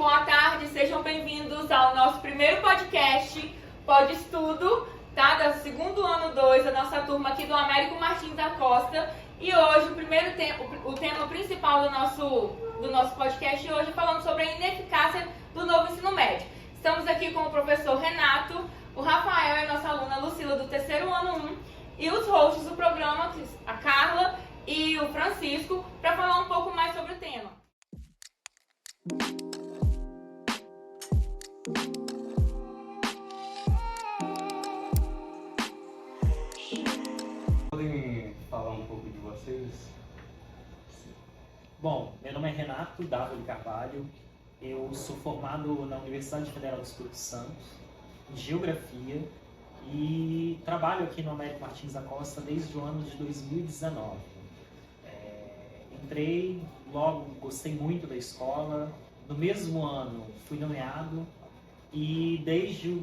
boa tarde, sejam bem-vindos ao nosso primeiro podcast, Pode Estudo, tá? Do segundo ano 2, da nossa turma aqui do Américo Martins da Costa. E hoje, o tema principal do nosso podcast de hoje, falando sobre a ineficácia do novo ensino médio. Estamos aqui com o professor Renato, o Rafael e a nossa aluna Lucila do terceiro ano 1, e os hosts do programa, a Carla e o Francisco, para falar um pouco mais sobre o tema. Podem falar um pouco de vocês? Bom, meu nome é Renato Dávila Carvalho, eu sou formado na Universidade Federal do Espírito Santo em Geografia e trabalho aqui no Américo Martins da Costa desde o ano de 2019. Entrei, logo gostei muito da escola, no mesmo ano fui nomeado e desde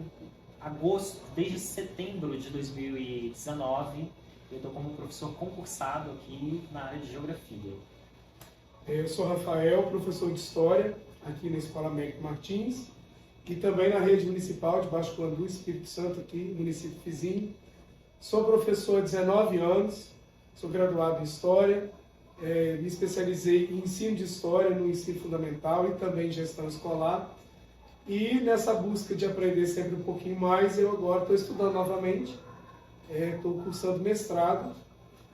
setembro de 2019 eu estou como professor concursado aqui na área de Geografia. Eu sou Rafael, professor de História aqui na Escola Américo Martins e também na rede municipal de Baixo Clandu, Espírito Santo, aqui, município vizinho. Sou professor há 19 anos, sou graduado em História, me especializei em ensino de História no ensino fundamental e também em gestão escolar. E nessa busca de aprender sempre um pouquinho mais, eu agora estou estudando novamente, estou cursando mestrado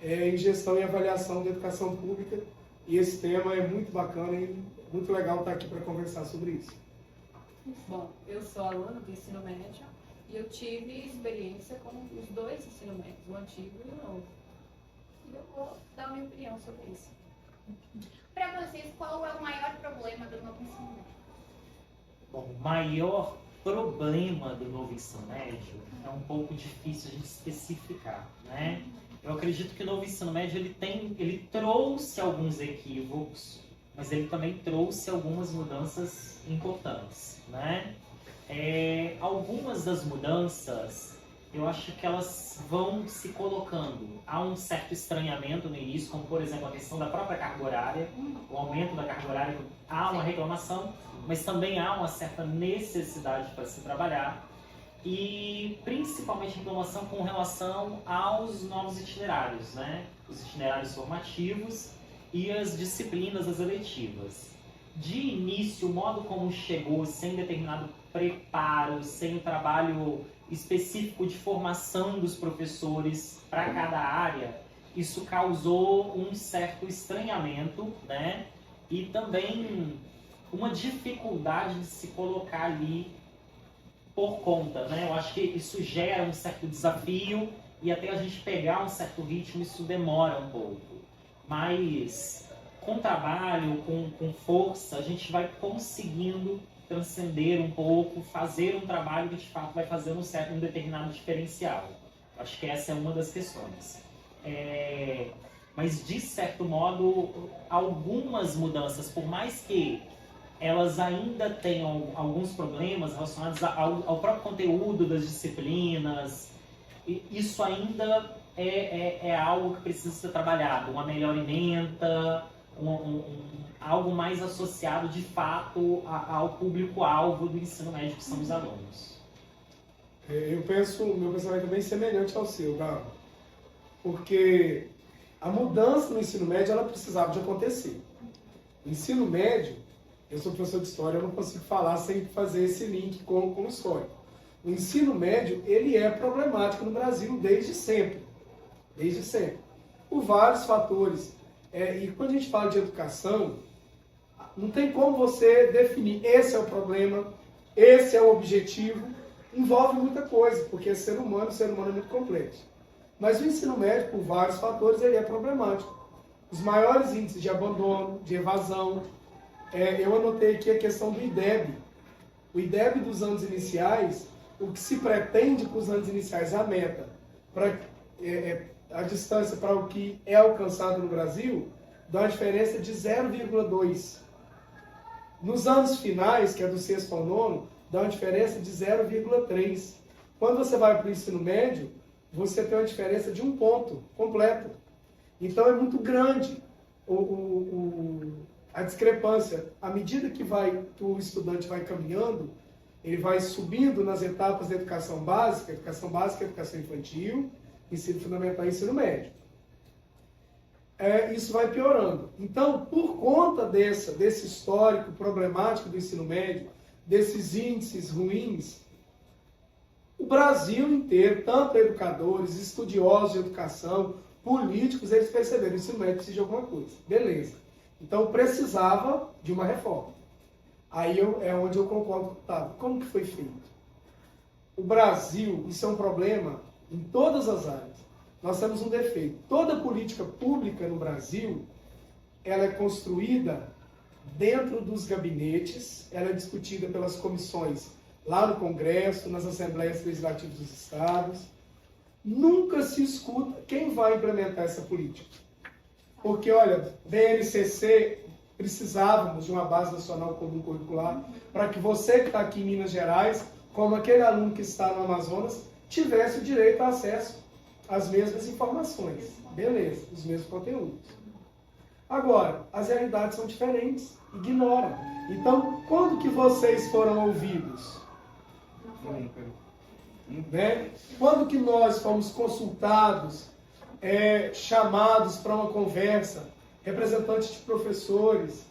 em gestão e avaliação da educação pública. E esse tema é muito bacana e muito legal estar aqui para conversar sobre isso. Bom, eu sou aluna do ensino médio e eu tive experiência com os dois ensinos médios, o antigo e o novo. E eu vou dar a minha opinião sobre isso. Para vocês, qual é o maior problema do novo ensino médio? Bom, o maior problema do novo ensino médio é um pouco difícil a gente especificar, né? Eu acredito que o novo ensino médio ele trouxe alguns equívocos, mas ele também trouxe algumas mudanças importantes, né? Algumas das mudanças, eu acho que elas vão se colocando. Há um certo estranhamento no início, como por exemplo a questão da própria carga horária, o aumento da carga horária, há uma reclamação, mas também há uma certa necessidade para se trabalhar. E principalmente reclamação com relação aos novos itinerários, né? Os itinerários formativos e as disciplinas, as eletivas. De início, o modo como chegou, sem determinado preparo, sem um trabalho específico de formação dos professores para cada área, isso causou um certo estranhamento, né? E também uma dificuldade de se colocar ali por conta, né? Eu acho que isso gera um certo desafio e até a gente pegar um certo ritmo isso demora um pouco. Mas com trabalho, com força, a gente vai conseguindo transcender um pouco, fazer um trabalho que de fato vai fazer um determinado diferencial. Acho que essa é uma das questões. Mas de certo modo, algumas mudanças, por mais que elas ainda tenham alguns problemas relacionados ao próprio conteúdo das disciplinas. Isso ainda é algo que precisa ser trabalhado, uma melhor ementa, algo mais associado de fato ao público-alvo do ensino médio, que são os alunos. Meu pensamento é bem semelhante ao seu, Gabo, porque a mudança no ensino médio ela precisava de acontecer. O ensino médio, eu sou professor de História, eu não consigo falar sem fazer esse link com o histórico. O ensino médio, ele é problemático no Brasil desde sempre, por vários fatores. E quando a gente fala de educação, não tem como você definir esse é o problema, esse é o objetivo, envolve muita coisa, porque o ser humano é muito complexo. Mas o ensino médio, por vários fatores, ele é problemático. Os maiores índices de abandono, de evasão. Eu anotei aqui a questão do IDEB. O IDEB dos anos iniciais, o que se pretende com os anos iniciais, a meta, a distância para o que é alcançado no Brasil, dá uma diferença de 0,2. Nos anos finais, que é do sexto ao nono, dá uma diferença de 0,3. Quando você vai para o ensino médio, você tem uma diferença de 1 ponto completo. Então é muito grande a discrepância, à medida que o estudante vai caminhando, ele vai subindo nas etapas da educação básica, educação infantil, ensino fundamental e ensino médio. Isso vai piorando. Então, por conta desse histórico problemático do ensino médio, desses índices ruins, o Brasil inteiro, tanto educadores, estudiosos de educação, políticos, eles perceberam que o ensino médio precisa de alguma coisa. Beleza. Então, precisava de uma reforma. Aí é onde eu concordo com o Otávio. Como que foi feito? O Brasil, isso é um problema em todas as áreas. Nós temos um defeito. Toda política pública no Brasil, ela é construída dentro dos gabinetes, ela é discutida pelas comissões lá no Congresso, nas Assembleias Legislativas dos Estados. Nunca se escuta quem vai implementar essa política. Porque, olha, BNCC, precisávamos de uma base nacional comum curricular para que você que está aqui em Minas Gerais, como aquele aluno que está no Amazonas, tivesse o direito a acesso às mesmas informações. Beleza, os mesmos conteúdos. Agora, as realidades são diferentes. Ignora. Então, quando que vocês foram ouvidos? Né? Quando que nós fomos consultados, chamados para uma conversa, representantes de professores?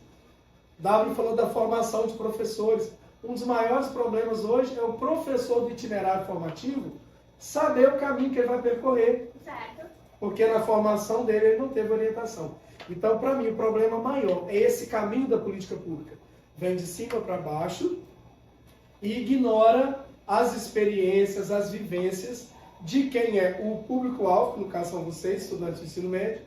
W falou da formação de professores. Um dos maiores problemas hoje é o professor do itinerário formativo saber o caminho que ele vai percorrer. Certo. Porque na formação dele ele não teve orientação. Então, para mim, o problema maior é esse caminho da política pública. Vem de cima para baixo e ignora as experiências, as vivências de quem é o público-alvo, no caso são vocês, estudantes do ensino médio,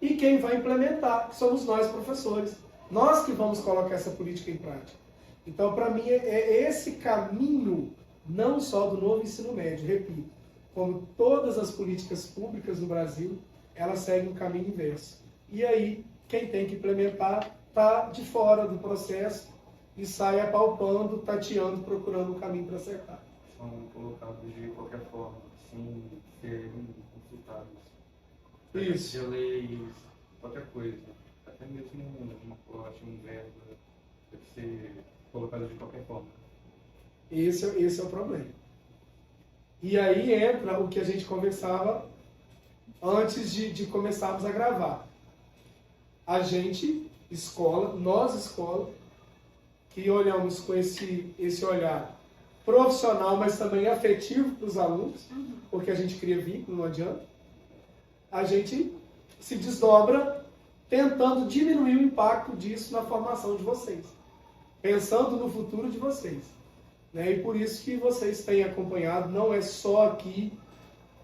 e quem vai implementar, que somos nós, professores. Nós que vamos colocar essa política em prática. Então, para mim, é esse caminho, não só do novo ensino médio, repito, como todas as políticas públicas no Brasil, elas seguem um caminho inverso. E aí, quem tem que implementar está de fora do processo e sai apalpando, tateando, procurando um caminho para acertar. São colocados de qualquer forma, sem serem consultados. Isso. De leis, qualquer coisa. Até mesmo uma corte, um verbo, deve ser colocado de qualquer forma. Esse é o problema. E aí entra o que a gente conversava antes de começarmos a gravar. A gente, escola, nós escola, que olhamos com esse olhar profissional, mas também afetivo para os alunos, porque a gente cria vínculo, não adianta. A gente se desdobra tentando diminuir o impacto disso na formação de vocês, pensando no futuro de vocês. Né? E por isso que vocês têm acompanhado, não é só aqui,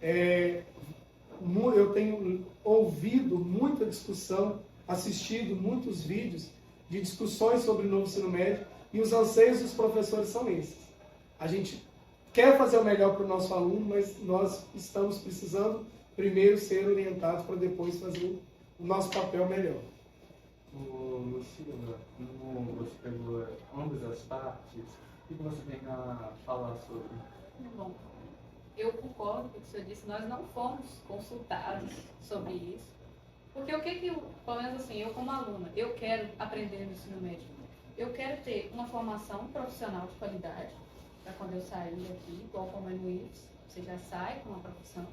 eu tenho ouvido muita discussão, assistido muitos vídeos de discussões sobre o novo ensino médio, e os anseios dos professores são esses. A gente quer fazer o melhor para o nosso aluno, mas nós estamos precisando primeiro ser orientados para depois fazer o nosso papel melhor. Lucila, como você pegou ambas as partes, o que você tem a falar sobre? Bom, eu concordo com o que o senhor disse, nós não fomos consultados sobre isso. Porque o que pelo menos assim, eu como aluna, eu quero aprender no ensino médio. Eu quero ter uma formação profissional de qualidade, para quando eu sair aqui, igual como é no IFES, você já sai com uma profissão,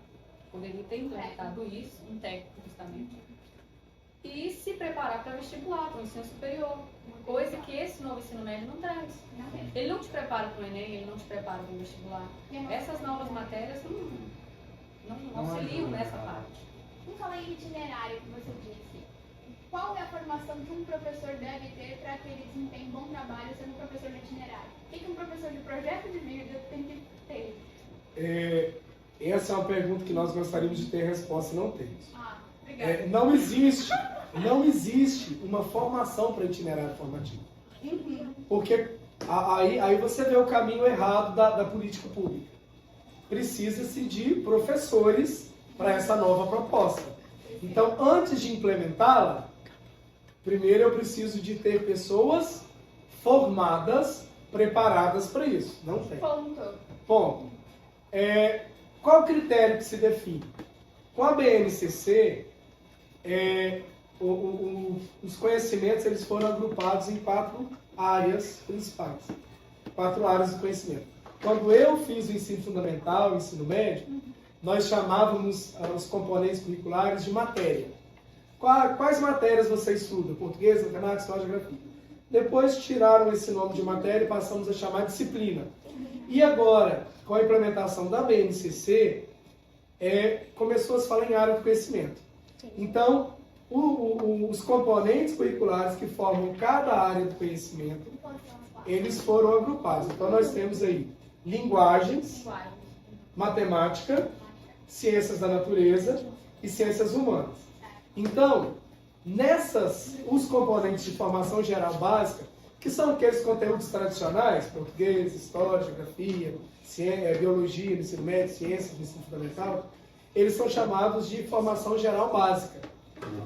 poderia ter implementado isso, um técnico justamente, e se preparar para vestibular, para o ensino superior, coisa que esse novo ensino médio não traz. Ele não te prepara para o Enem, ele não te prepara para o vestibular. Essas novas matérias não auxiliam nessa parte. Vamos falar em itinerário, que você disse. Qual é a formação que um professor deve ter para que ele desempenhe um bom trabalho sendo professor de itinerário? O que um professor de projeto de vida tem que ter? Essa é uma pergunta que nós gostaríamos de ter resposta e não temos. Obrigada. Não existe uma formação para itinerário formativo. Porque aí você vê o caminho errado da política pública. Precisa-se de professores para essa nova proposta. Então, antes de implementá-la, primeiro eu preciso de ter pessoas formadas, preparadas para isso. Não tem. Ponto. Qual o critério que se define? Com a BNCC, os conhecimentos eles foram agrupados em 4 áreas principais, 4 áreas de conhecimento. Quando eu fiz o ensino fundamental, o ensino médio, nós chamávamos os componentes curriculares de matéria. Quais matérias você estuda? Português, matemática, história, geografia. Depois tiraram esse nome de matéria e passamos a chamar de disciplina. E agora, com a implementação da BNCC, começou a se falar em área de conhecimento. Então, os componentes curriculares que formam cada área de conhecimento, eles foram agrupados. Então, nós temos aí linguagens, matemática, ciências da natureza e ciências humanas. Então, os componentes de formação geral básica, que são aqueles conteúdos tradicionais, português, história, geografia, biologia, ensino médio, ciências, ensino fundamental, eles são chamados de formação geral básica.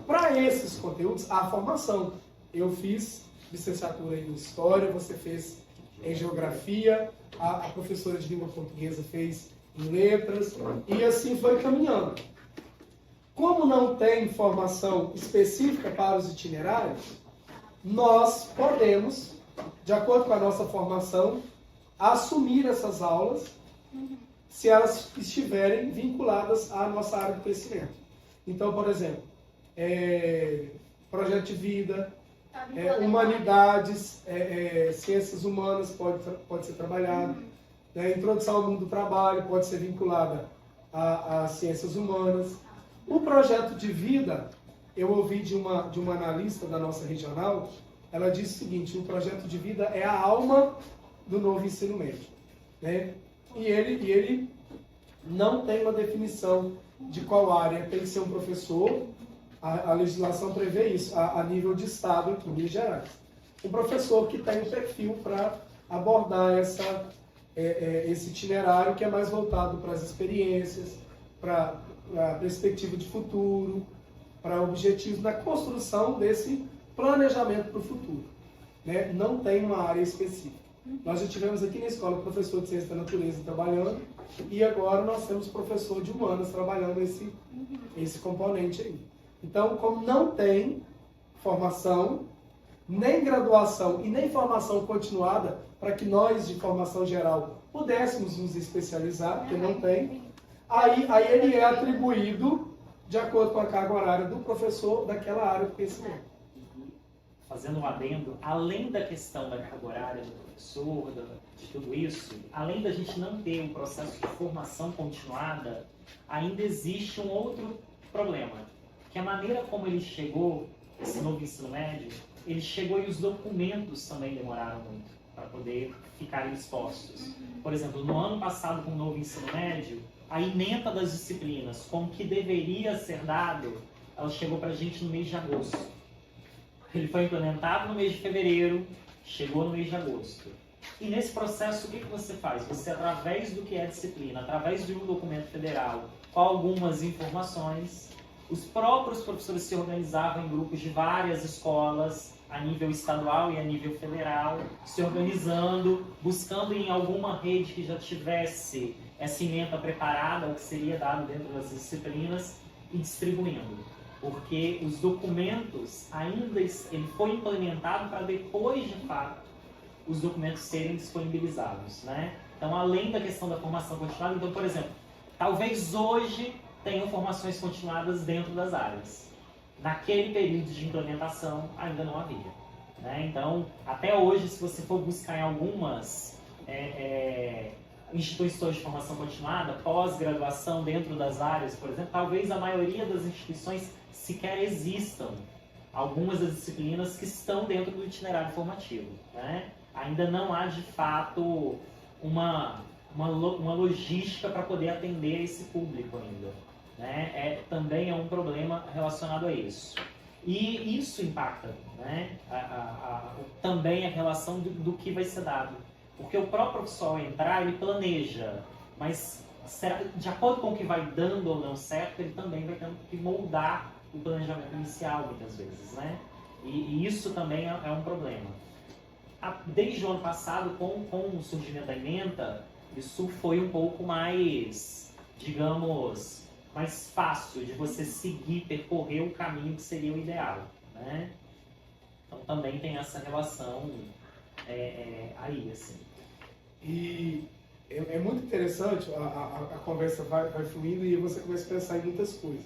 Para esses conteúdos, há formação. Eu fiz licenciatura em História, você fez em Geografia, a professora de língua portuguesa fez em Letras, e assim foi caminhando. Como não tem formação específica para os itinerários, nós podemos, de acordo com a nossa formação, assumir essas aulas se elas estiverem vinculadas à nossa área de conhecimento. Então, por exemplo, projeto de vida, humanidades, ciências humanas pode ser trabalhado, introdução ao mundo do trabalho pode ser vinculada às ciências humanas. O projeto de vida, eu ouvi de uma analista da nossa regional, ela disse o seguinte: o projeto de vida é a alma do novo ensino médio, né? E ele não tem uma definição de qual área tem que ser um professor. A legislação prevê isso a nível de Estado aqui em Minas Gerais. Um professor que tem um perfil para abordar esse itinerário que é mais voltado para as experiências, para a perspectiva de futuro, para objetivos na construção desse planejamento para o futuro, né? Não tem uma área específica. Nós já tivemos aqui na escola professor de ciência da natureza trabalhando, e agora nós temos professor de humanas trabalhando esse componente aí. Então, como não tem formação, nem graduação e nem formação continuada, para que nós de formação geral pudéssemos nos especializar, porque não tem, aí ele é atribuído de acordo com a carga horária do professor daquela área de conhecimento. Fazendo um adendo, além da questão da carga horária do professor, de tudo isso, além da gente não ter um processo de formação continuada, ainda existe um outro problema, que a maneira como ele chegou, esse novo ensino médio, ele chegou e os documentos também demoraram muito para poder ficarem expostos. Por exemplo, no ano passado, com o novo ensino médio, a ementa das disciplinas, como que deveria ser dado, ela chegou para a gente no mês de agosto. Ele foi implementado no mês de fevereiro, chegou no mês de agosto. E nesse processo, o que você faz? Você, através do que é disciplina, através de um documento federal, com algumas informações, os próprios professores se organizavam em grupos de várias escolas, a nível estadual e a nível federal, se organizando, buscando em alguma rede que já tivesse essa ementa preparada, o que seria dado dentro das disciplinas, e distribuindo. Porque os documentos ainda ele foi implementado para depois, de fato, os documentos serem disponibilizados, né? Então, além da questão da formação continuada, então, por exemplo, talvez hoje tenham formações continuadas dentro das áreas. Naquele período de implementação, ainda não havia, né? Então, até hoje, se você for buscar em algumas instituições de formação continuada, pós-graduação dentro das áreas, por exemplo, talvez a maioria das instituições sequer existam algumas das disciplinas que estão dentro do itinerário formativo, né? Ainda não há, de fato, uma logística para poder atender esse público ainda, né? Também é um problema relacionado a isso. E isso impacta, né? Também a relação do que vai ser dado. Porque o próprio professor, ao entrar, ele planeja, mas de acordo com o que vai dando ou não certo, ele também vai tendo que moldar o planejamento inicial, muitas vezes, né? E isso também é um problema. Desde o ano passado, com o surgimento da ementa, isso foi um pouco mais, digamos, mais fácil de você seguir, percorrer o caminho que seria o ideal, né? Então também tem essa relação aí, assim. E é muito interessante, a conversa vai fluindo e você começa a pensar em muitas coisas.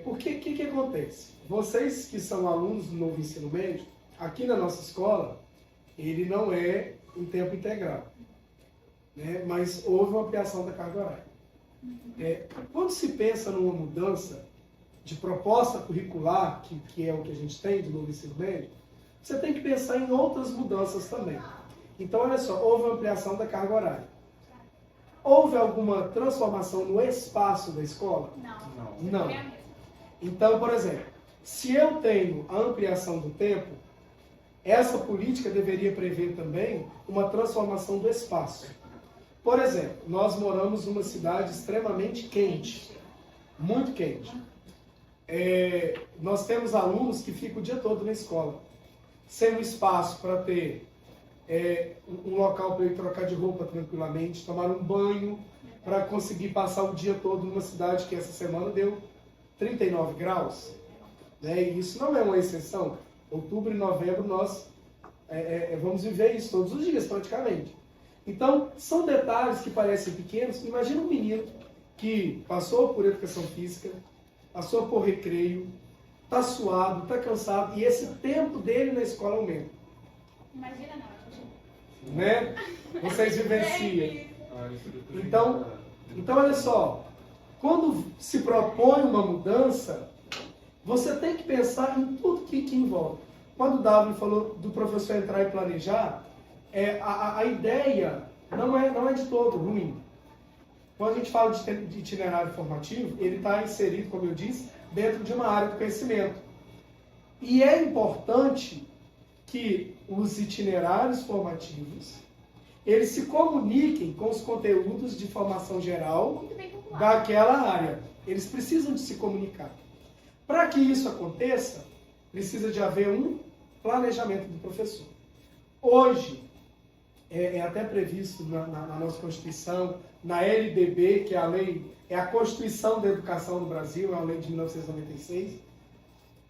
O que acontece? Vocês que são alunos do novo ensino médio, aqui na nossa escola, ele não é em tempo integral, né? Mas houve uma ampliação da carga horária. Quando se pensa numa mudança de proposta curricular, que é o que a gente tem do novo ensino médio, você tem que pensar em outras mudanças também. Então, olha só, houve uma ampliação da carga horária. Houve alguma transformação no espaço da escola? Não. É a mesma. Então, por exemplo, se eu tenho a ampliação do tempo, essa política deveria prever também uma transformação do espaço. Por exemplo, nós moramos numa cidade extremamente quente, muito quente. Nós temos alunos que ficam o dia todo na escola, sem um espaço para ter um local para ir trocar de roupa tranquilamente, tomar um banho, para conseguir passar o dia todo numa cidade que essa semana deu 39 graus. Né? E isso não é uma exceção. Outubro e novembro nós vamos viver isso todos os dias praticamente. Então, são detalhes que parecem pequenos. Imagina um menino que passou por educação física, passou por recreio, está suado, está cansado, e esse tempo dele na escola aumenta. Imagina não, gente. Né? Vocês vivenciam. Então, olha só, quando se propõe uma mudança, você tem que pensar em tudo que envolve. Quando o W falou do professor entrar e planejar, a ideia não é de todo ruim. Quando a gente fala de itinerário formativo, ele está inserido, como eu disse, dentro de uma área do conhecimento. E é importante que os itinerários formativos eles se comuniquem com os conteúdos de formação geral Muito bem calculado. daquela área. Eles precisam de se comunicar. Para que isso aconteça, precisa de haver um planejamento do professor. Hoje, é até previsto na nossa Constituição, na LDB, que é a lei, é a Constituição da Educação no Brasil, é a lei de 1996,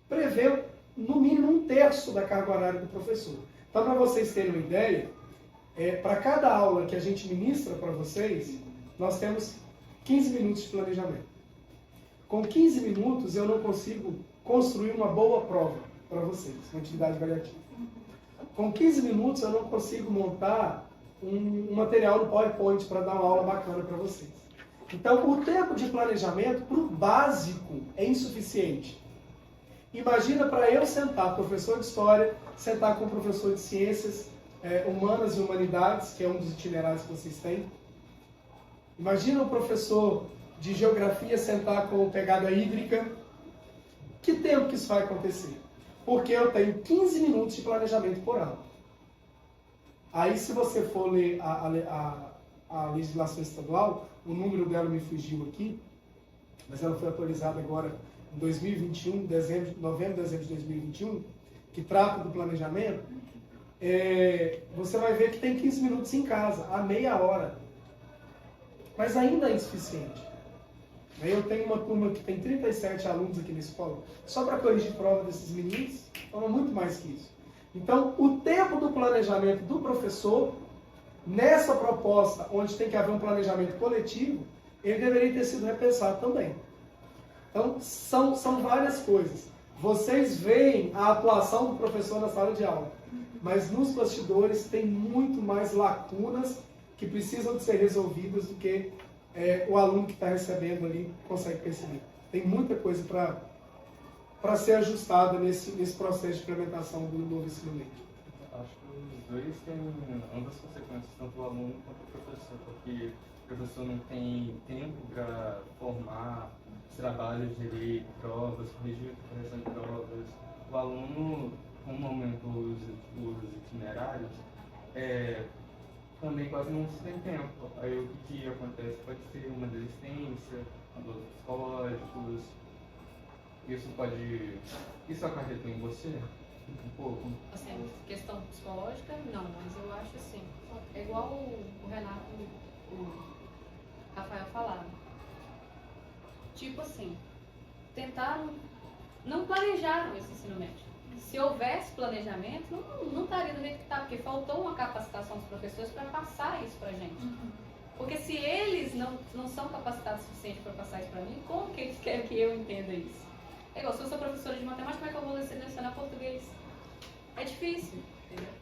prevê no mínimo 1/3 da carga horária do professor. Então, para vocês terem uma ideia, para cada aula que a gente ministra para vocês, nós temos 15 minutos de planejamento. Com 15 minutos, eu não consigo construir uma boa prova para vocês, uma atividade avaliativa. Com 15 minutos, eu não consigo montar um material no PowerPoint para dar uma aula bacana para vocês. Então, o tempo de planejamento para o básico é insuficiente. Imagina para eu sentar, professor de História, sentar com o professor de Ciências Humanas e Humanidades, que é um dos itinerários que vocês têm. Imagina o professor de Geografia sentar com pegada hídrica. Que tempo que isso vai acontecer? Porque eu tenho 15 minutos de planejamento por aula. Aí, se você for ler a legislação estadual, o número dela me fugiu aqui, mas ela foi atualizada agora em 2021, novembro, dezembro de 2021, que trata do planejamento, você vai ver que tem 15 minutos em casa, a meia hora. Mas ainda é insuficiente. Eu tenho uma turma que tem 37 alunos aqui na escola. Só para corrigir prova desses meninos, toma muito mais que isso. Então, o tempo do planejamento do professor, nessa proposta, onde tem que haver um planejamento coletivo, ele deveria ter sido repensado também. Então, são várias coisas. Vocês veem a atuação do professor na sala de aula, mas nos bastidores tem muito mais lacunas que precisam de ser resolvidas do que o aluno que está recebendo ali consegue perceber. Tem muita coisa para ser ajustada nesse processo de implementação do novo ensino médio. Acho que os dois têm ambas consequências, tanto o aluno quanto o professor, porque o professor não tem tempo para formar os trabalhos de provas, corrigir a correção de provas. O aluno, como aumenta os itinerários, também quase não se tem tempo. Aí o que acontece pode ser uma desistência, abusos psicológicos. Isso acarretou em você? Um pouco? Assim, questão psicológica, não, mas eu acho assim, é igual o Renato, o Rafael falaram. tipo assim, tentaram, não planejaram esse ensino médio. Se houvesse planejamento, não estaria do jeito que está, porque faltou uma capacitação dos professores para passar isso para a gente. Porque se eles não são capacitados o suficiente para passar isso para mim, como que eles querem que eu entenda isso? É igual, se eu sou professora de matemática, como é que eu vou lecionar português? É difícil, entendeu?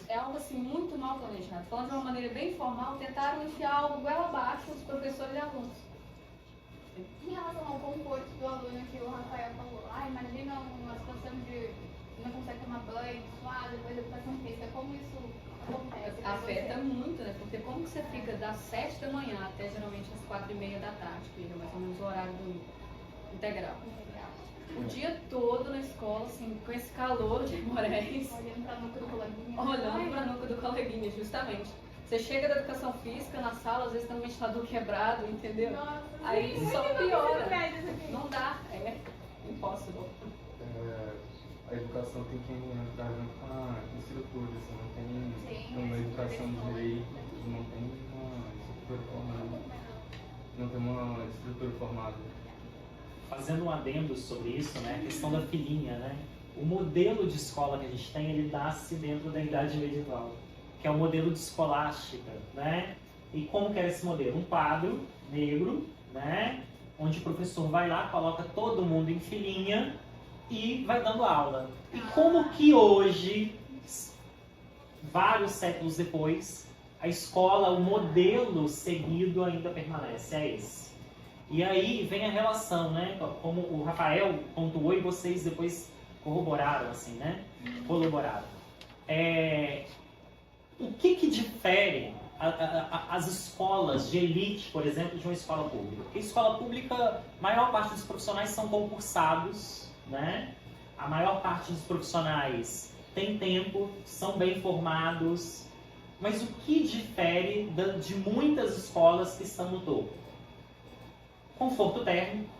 É algo assim muito mal planejado. Falando de uma maneira bem formal, tentaram enfiar algo goela abaixo os professores e alunos. Em relação ao conforto do aluno que o Rafael falou, imagina uma situação de não consegue tomar banho, suar, depois da educação física, como isso acontece? Afeta muito, né? Porque como que você fica das 7 da manhã até geralmente às 4h30 da tarde, que é mais ou menos o horário do integral. O dia todo na escola, assim, com esse calor de Moraes. Olhando pra nuca do coleguinha. Olhando pra nuca do coleguinha, justamente. Você chega da educação física na sala, às vezes tem um ventilador quebrado, entendeu? Nossa, Aí sim, só muito piora. médio isso aqui. Não dá, é impossible. A educação tem que entrar junto com a estrutura, assim, não tem Sim, uma educação de pessoas, direito, né? não tem uma estrutura formada, não tem uma estrutura formada. Fazendo um adendo sobre isso, né, a questão da filhinha, né? O modelo de escola que a gente tem, ele nasce dentro da idade medieval, que é o modelo de escolástica, né? E como que era esse modelo? Um quadro negro, né? Onde o professor vai lá, coloca todo mundo em filinha e vai dando aula. E como que hoje, vários séculos depois, a escola, o modelo seguido ainda permanece, é esse. E aí vem a relação, né? Como o Rafael pontuou e vocês depois corroboraram, assim, né? Colaboraram. O que difere as escolas de elite, por exemplo, de uma escola pública? Porque a escola pública, a maior parte dos profissionais são concursados, né? A maior parte dos profissionais tem tempo, são bem formados. Mas o que difere de muitas escolas que estão no topo? Conforto térmico,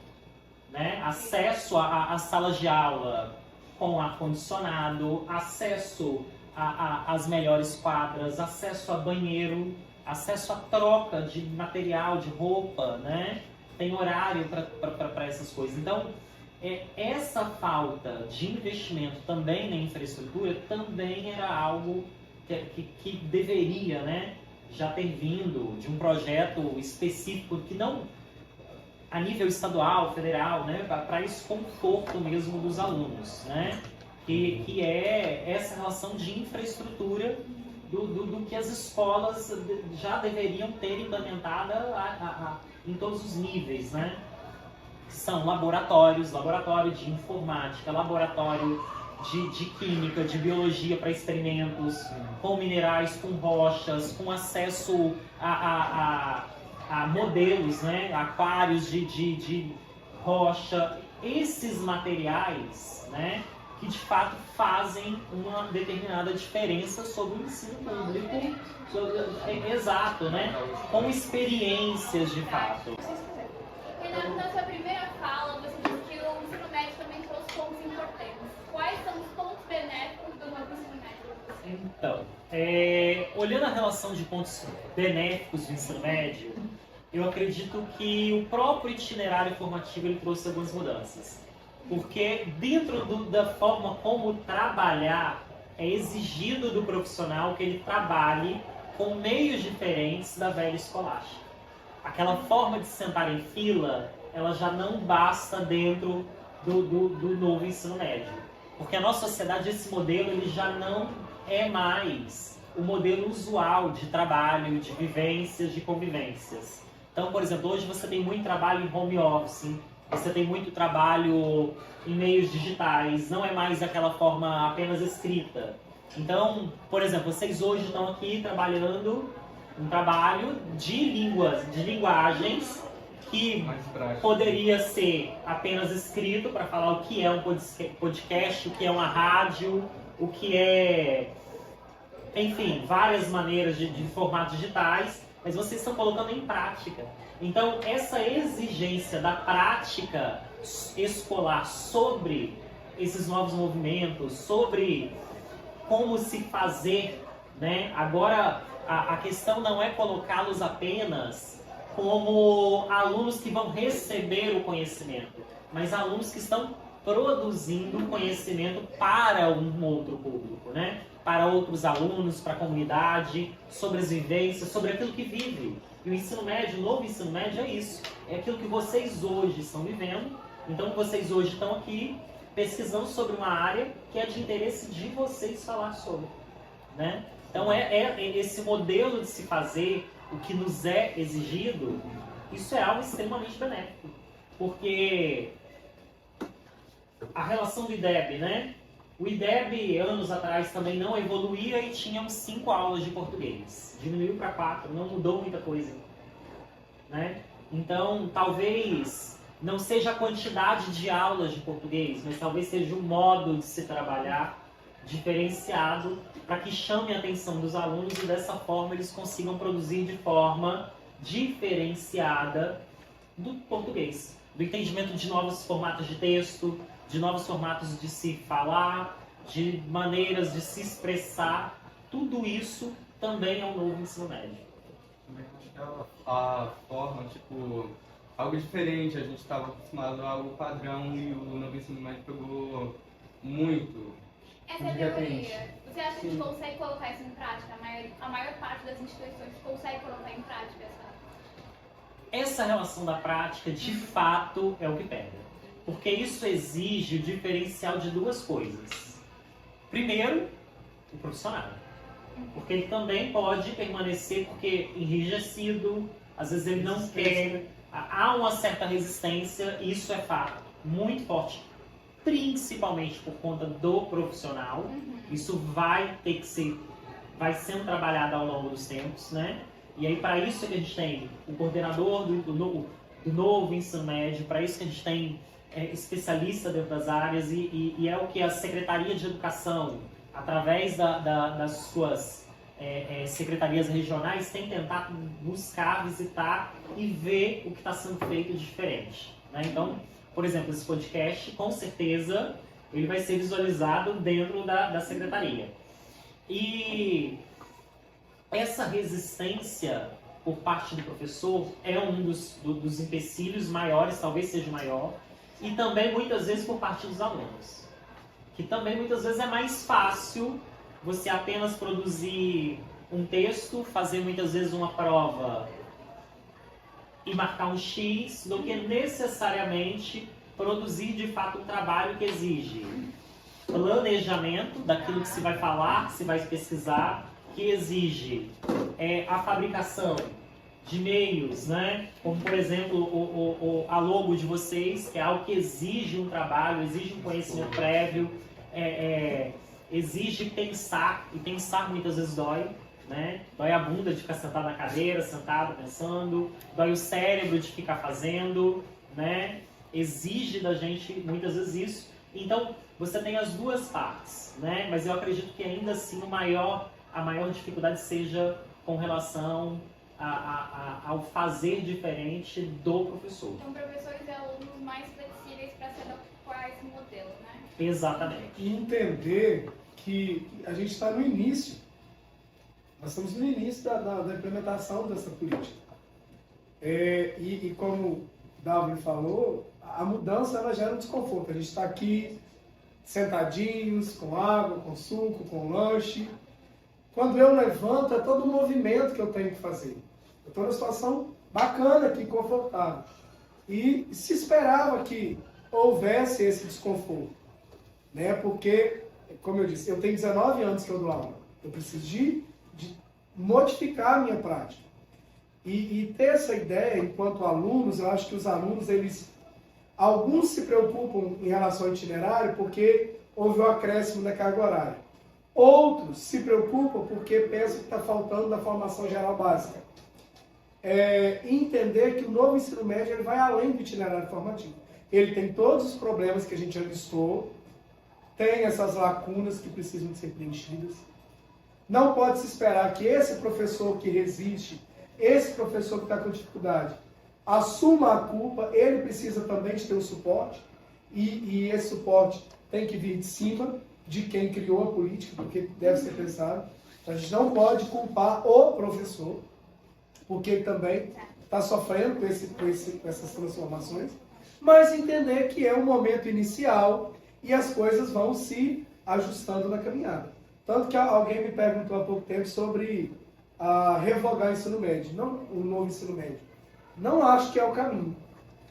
né? Acesso às salas de aula com ar-condicionado, acesso às melhores quadras, acesso a banheiro, acesso à troca de material, de roupa, né? Tem horário para essas coisas. Então, essa falta de investimento também na infraestrutura também era algo que deveria, né, já ter vindo de um projeto específico que não a nível estadual, federal, né, para esse conforto mesmo dos alunos, né, que é essa relação de infraestrutura do que as escolas já deveriam ter implementada em todos os níveis, né, que são laboratório de informática, laboratório de química, de biologia para experimentos, com minerais, com rochas, com acesso a modelos, né, aquários de rocha, esses materiais, né, que de fato fazem uma determinada diferença sobre o ensino público, exato, né, com experiências de fato. Renato, na sua primeira fala, você disse que o ensino médio também trouxe pontos importantes. Quais são os pontos benéficos do novo ensino médio? Então, olhando a relação de pontos benéficos do ensino médio, eu acredito que o próprio itinerário formativo ele trouxe algumas mudanças. Porque dentro da forma como trabalhar, é exigido do profissional que ele trabalhe com meios diferentes da velha escolástica. Aquela forma de sentar em fila, ela já não basta dentro do novo ensino médio. Porque a nossa sociedade, esse modelo, ele já não é mais o modelo usual de trabalho, de vivências, de convivências. Então, por exemplo, hoje você tem muito trabalho em home office, você tem muito trabalho em meios digitais, não é mais aquela forma apenas escrita. Então, por exemplo, vocês hoje estão aqui trabalhando um trabalho de linguagens que poderia ser apenas escrito para falar o que é um podcast, o que é uma rádio, o que é, enfim, várias maneiras de formatos digitais, mas vocês estão colocando em prática. Então, essa exigência da prática escolar sobre esses novos movimentos, sobre como se fazer, né? Agora, a questão não é colocá-los apenas como alunos que vão receber o conhecimento, mas alunos que estão produzindo conhecimento para um outro público, né? Para outros alunos, para a comunidade, sobre as vivências, sobre aquilo que vive. E o ensino médio, o novo ensino médio é isso. É aquilo que vocês hoje estão vivendo. Então, vocês hoje estão aqui pesquisando sobre uma área que é de interesse de vocês falar sobre, né? Então, é esse modelo de se fazer o que nos é exigido, isso é algo extremamente benéfico. Porque a relação do IDEB, né? O IDEB, anos atrás, também não evoluía e tínhamos 5 aulas de português. Diminuiu para 4, não mudou muita coisa, né? Então, talvez não seja a quantidade de aulas de português, mas talvez seja o modo de se trabalhar diferenciado para que chame a atenção dos alunos e dessa forma eles consigam produzir de forma diferenciada do português, do entendimento de novos formatos de texto, de novos formatos de se falar, de maneiras de se expressar. Tudo isso também é um novo ensino médio. Acho que a forma, tipo, algo diferente. A gente estava acostumado a algo padrão e o novo ensino médio pegou muito. Essa é a teoria. Você acha que a gente consegue colocar isso em prática? A maior parte das instituições consegue colocar em prática Essa relação da prática, de fato, é o que pega. Porque isso exige o diferencial de duas coisas. Primeiro, o profissional. Porque ele também pode permanecer porque enrijecido, às vezes ele não quer, há uma certa resistência, e isso é fato muito forte, principalmente por conta do profissional. Isso vai ter que ser, vai sendo trabalhado ao longo dos tempos, né? E aí para isso que a gente tem o coordenador do novo ensino médio, para isso que a gente tem especialista dentro das áreas e é o que a Secretaria de Educação, através das suas secretarias regionais, tem tentado buscar, visitar e ver o que está sendo feito de diferente, né? Então, por exemplo, esse podcast, com certeza, ele vai ser visualizado dentro da secretaria. E essa resistência por parte do professor é um dos empecilhos maiores, talvez seja o maior, e também muitas vezes por parte dos alunos. Que também muitas vezes é mais fácil você apenas produzir um texto, fazer muitas vezes uma prova e marcar um X, do que necessariamente produzir de fato um trabalho que exige planejamento daquilo que se vai falar, que se vai pesquisar, que exige a fabricação de meios, né? Como por exemplo a logo de vocês, que é algo que exige um trabalho, exige um conhecimento prévio, exige pensar, e pensar muitas vezes dói, né? Dói a bunda de ficar sentado na cadeira, sentado pensando, dói o cérebro de ficar fazendo, né? Exige da gente muitas vezes isso. Então você tem as duas partes, né? Mas eu acredito que ainda assim a maior dificuldade seja com relação ao fazer diferente do professor. Então, professores e alunos mais flexíveis para se adequar a esse modelo, né? Exatamente. E entender que a gente está no início. Nós estamos no início da implementação dessa política. E como o Dalvin falou, a mudança ela gera um desconforto. A gente está aqui sentadinhos, com água, com suco, com lanche. Quando eu levanto, é todo o movimento que eu tenho que fazer. Eu estou numa situação bacana aqui, confortável. E se esperava que houvesse esse desconforto, né? Porque, como eu disse, eu tenho 19 anos que eu dou aula. Eu preciso de modificar a minha prática. E ter essa ideia, enquanto alunos, eu acho que os alunos, alguns se preocupam em relação ao itinerário porque houve um acréscimo da carga horária. Outros se preocupam porque pensam que está faltando da formação geral básica. Entender que o novo ensino médio ele vai além do itinerário formativo. Ele tem todos os problemas que a gente já listou, tem essas lacunas que precisam de ser preenchidas. Não pode se esperar que esse professor que resiste, esse professor que está com dificuldade, assuma a culpa. Ele precisa também de ter o suporte, e esse suporte tem que vir de cima, de quem criou a política, porque deve ser pensado. A gente não pode culpar o professor, porque ele também está sofrendo com essas transformações, mas entender que é um momento inicial e as coisas vão se ajustando na caminhada. Tanto que alguém me perguntou há pouco tempo sobre revogar o ensino médio, não o novo ensino médio. Não acho que é o caminho.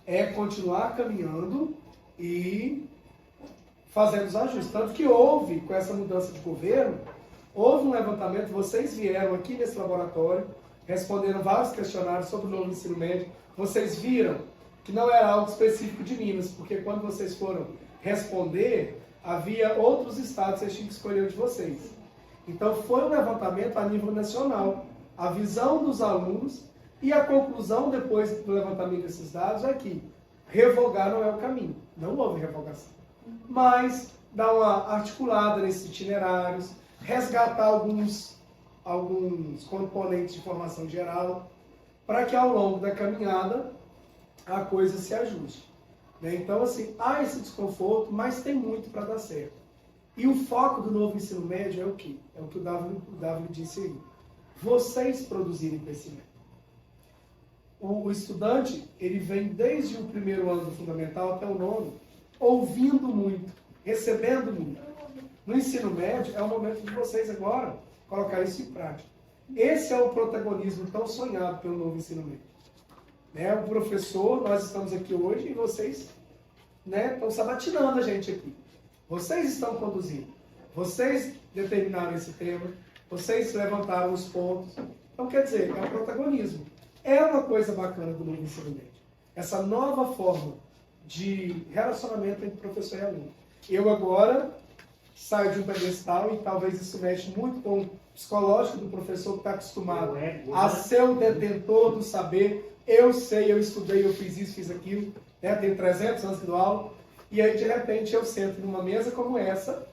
É continuar caminhando e fazendo os ajustes. Tanto que houve, com essa mudança de governo, houve um levantamento, vocês vieram aqui nesse laboratório, responderam vários questionários sobre o novo ensino médio. Vocês viram que não era algo específico de Minas, porque quando vocês foram responder, havia outros estados que vocês tinham que escolher o de vocês. Então foi um levantamento a nível nacional. A visão dos alunos e a conclusão depois do levantamento desses dados é que revogar não é o caminho. Não houve revogação. Mas dar uma articulada nesses itinerários, resgatar alguns componentes de formação geral, para que ao longo da caminhada a coisa se ajuste. Então, assim, há esse desconforto, mas tem muito para dar certo. E o foco do novo ensino médio é o quê? É o que o Davi disse aí. Vocês produzirem conhecimento. O estudante, ele vem desde o primeiro ano do fundamental até o nono, ouvindo muito, recebendo muito. No ensino médio, é o momento de vocês agora colocar isso em prática. Esse é o protagonismo tão sonhado pelo novo ensino médio. O professor, nós estamos aqui hoje e vocês estão sabatinando a gente aqui. Vocês estão conduzindo. Vocês determinaram esse tema. Vocês levantaram os pontos. Então, quer dizer, é o protagonismo. É uma coisa bacana do novo ensino médio. Essa nova forma de relacionamento entre professor e aluno. Eu agora saio de um pedestal e talvez isso mexe muito com o psicológico do professor que está acostumado a ser o detentor do saber. Eu sei, eu estudei, eu fiz isso, fiz aquilo. Tenho 300 anos de aula. E aí, de repente, eu sento numa mesa como essa